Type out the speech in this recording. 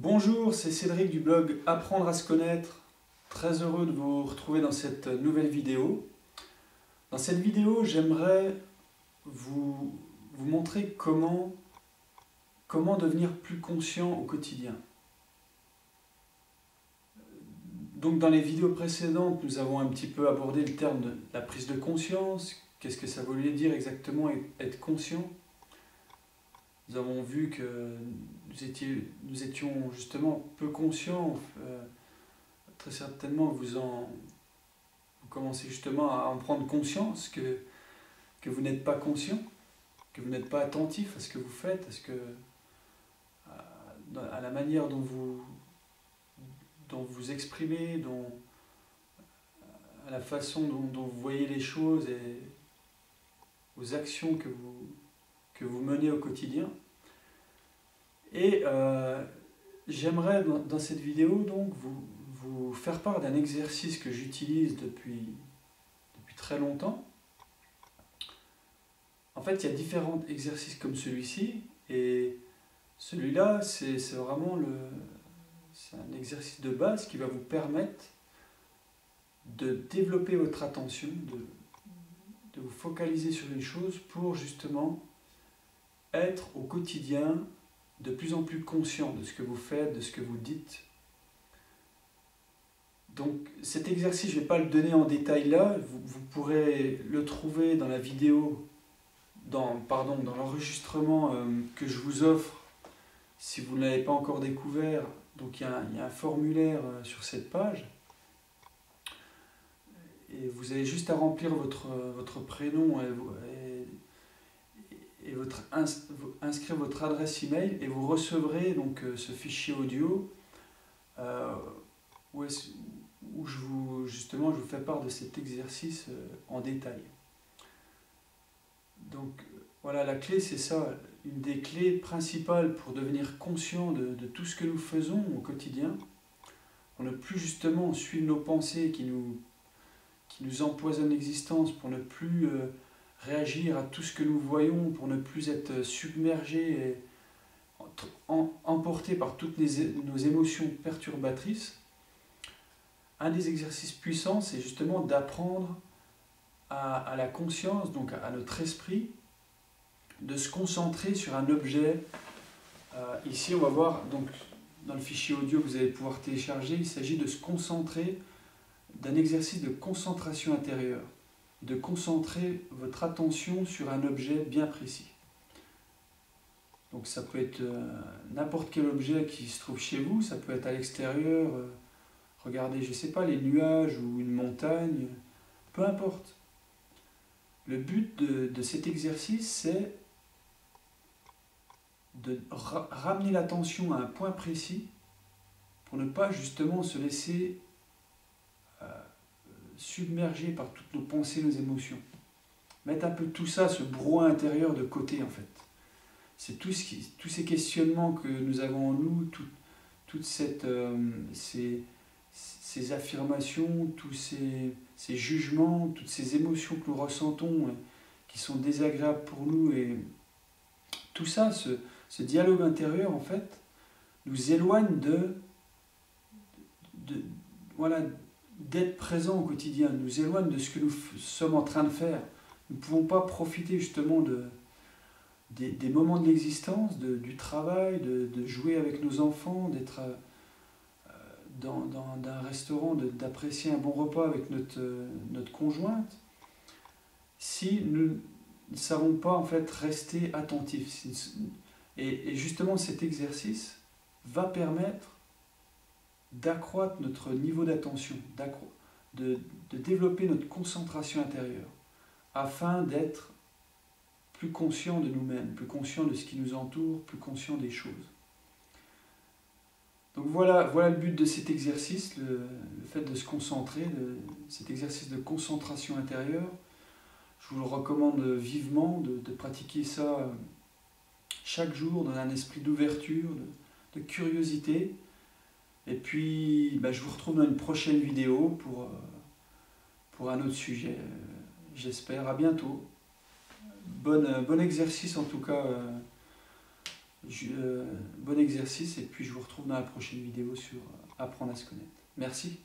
Bonjour, c'est Cédric du blog Apprendre à se connaître. Très heureux de vous retrouver dans cette nouvelle vidéo. Dans cette vidéo, j'aimerais vous montrer comment devenir plus conscient au quotidien. Donc dans les vidéos précédentes, nous avons un petit peu abordé le terme de la prise de conscience. Qu'est-ce que ça voulait dire exactement être conscient? Nous avons vu que nous étions justement peu conscients. Très certainement, vous commencez justement à en prendre conscience que vous n'êtes pas conscient, que vous n'êtes pas attentif à ce que vous faites, à la manière dont vous exprimez, à la façon dont vous voyez les choses et aux actions que vous menez au quotidien. Et j'aimerais dans cette vidéo donc vous faire part d'un exercice que j'utilise depuis très longtemps. En fait, il y a différents exercices comme celui-ci, et celui-là, c'est vraiment c'est un exercice de base qui va vous permettre de développer votre attention, de vous focaliser sur une chose pour justement être au quotidien de plus en plus conscient de ce que vous faites, de ce que vous dites. Donc cet exercice, je ne vais pas le donner en détail là, vous pourrez le trouver dans la vidéo, dans l'enregistrement que je vous offre si vous ne l'avez pas encore découvert. Donc il y a un formulaire sur cette page. Et vous avez juste à remplir votre prénom et inscrire votre adresse email, et vous recevrez donc ce fichier audio où je vous fais part de cet exercice en détail. Donc voilà, la clé c'est ça, une des clés principales pour devenir conscient de tout ce que nous faisons au quotidien, pour ne plus justement suivre nos pensées qui nous empoisonnent l'existence, pour ne plus réagir à tout ce que nous voyons, pour ne plus être submergé et emporté par toutes nos émotions perturbatrices. Un des exercices puissants, c'est justement d'apprendre à la conscience, donc à notre esprit, de se concentrer sur un objet. Ici, on va voir, donc, dans le fichier audio que vous allez pouvoir télécharger, il s'agit de se concentrer, d'un exercice de concentration intérieure, de concentrer votre attention sur un objet bien précis. Donc ça peut être n'importe quel objet qui se trouve chez vous, ça peut être à l'extérieur, regardez, je ne sais pas, les nuages ou une montagne, peu importe. Le but de cet exercice, c'est de ramener l'attention à un point précis pour ne pas justement se laisser submerger par toutes nos pensées, nos émotions. Mettre un peu tout ça, ce brouhaha intérieur de côté en fait. C'est tous ces questionnements que nous avons en nous, toutes ces affirmations, tous ces jugements, toutes ces émotions que nous ressentons qui sont désagréables pour nous, et tout ça, ce dialogue intérieur en fait, nous éloigne d'être présent au quotidien, nous éloigne de ce que nous sommes en train de faire. Nous ne pouvons pas profiter justement des moments de l'existence, du travail, de jouer avec nos enfants, d'être dans un restaurant, d'apprécier un bon repas avec notre conjointe, si nous ne savons pas en fait rester attentifs. Et justement cet exercice va permettre d'accroître notre niveau d'attention, de développer notre concentration intérieure, afin d'être plus conscient de nous-mêmes, plus conscient de ce qui nous entoure, plus conscient des choses. Donc voilà le but de cet exercice, le fait de se concentrer, cet exercice de concentration intérieure. Je vous le recommande vivement de pratiquer ça chaque jour dans un esprit d'ouverture, de curiosité. Et puis je vous retrouve dans une prochaine vidéo pour un autre sujet, j'espère. À bientôt. Bon exercice en tout cas Bon exercice et puis je vous retrouve dans la prochaine vidéo sur apprendre à se connaître. Merci.